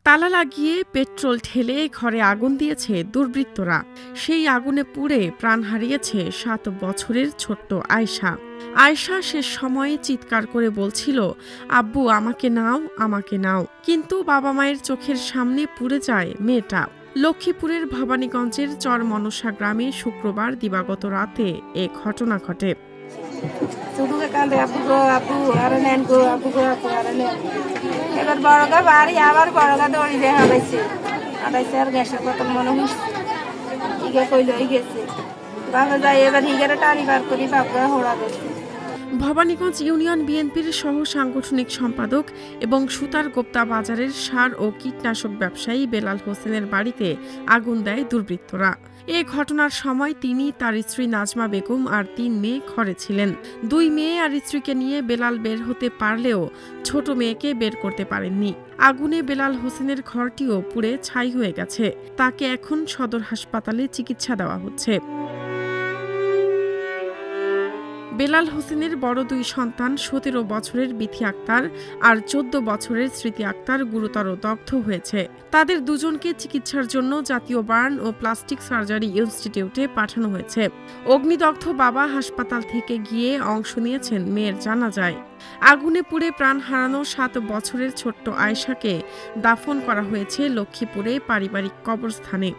তালা লাগিয়ে পেট্রোল ঢেলে ঘরে আগুন দিয়েছে দুর্বৃত্তরা। সেই আগুনে পুড়ে প্রাণ হারিয়েছে ৭ বছরের ছোট্ট আয়শা। আয়শা শেষ সময়ে চিৎকার করে বলছিল, আব্বু আমাকে নাও, আমাকে নাও। কিন্তু বাবা মায়ের চোখের সামনে পুড়ে যায় মেয়েটা। লক্ষ্মীপুরের ভবানীগঞ্জের চরমনসা গ্রামে শুক্রবার দিবাগত রাতে এ ঘটনা ঘটে। এবার বড়গা বাড়ি আবার বড়গা দড়ি দিয়ে হারাইছে আর গ্যাসের বোতল মনে হচ্ছে ইগে কইল গেছে বাবা যাই এবার হিগারে টানি বার করি বাপরা হোড়া গেছে। ভবানীগঞ্জ ইউনিয়ন বিএনপির সহ সাংগঠনিক সম্পাদক এবং সুতারগোপ্তা বাজারের সার ও কীটনাশক ব্যবসায়ী বেলাল হোসেনের বাড়িতে আগুন দেয় দুর্বৃত্তরা। এ ঘটনার সময় তিনি তার স্ত্রী নাজমা বেগম আর ৩ মেয়ে ঘরে ছিলেন। ২ মেয়ে আর স্ত্রীকে নিয়ে বেলাল বের হতে পারলেও ছোট মেয়েকে বের করতে পারেননি। আগুনে বেলাল হোসেনের ঘরটিও পুড়ে ছাই হয়ে গেছে। তাকে এখন সদর হাসপাতালে চিকিৎসা দেওয়া হচ্ছে। বেলাল হোসেনের বড় ২ সন্তান ১৭ বছরের বিথি আক্তার আর ১৪ বছরের স্মৃতি আক্তার গুরুতর দগ্ধ হয়েছে। তাদের দুজনকে চিকিৎসার জন্য জাতীয় বার্ন ও প্লাস্টিক সার্জারি ইনস্টিটিউটে পাঠানো হয়েছে। অগ্নিদগ্ধ বাবা হাসপাতাল থেকে গিয়ে অংশ নিয়েছেন মেয়ের জানাজায়। আগুনে পুড়ে প্রাণ হারানো ৭ বছরের ছোট্ট আয়শাকে দাফন করা হয়েছে লক্ষ্মীপুরে পারিবারিক কবরস্থানে।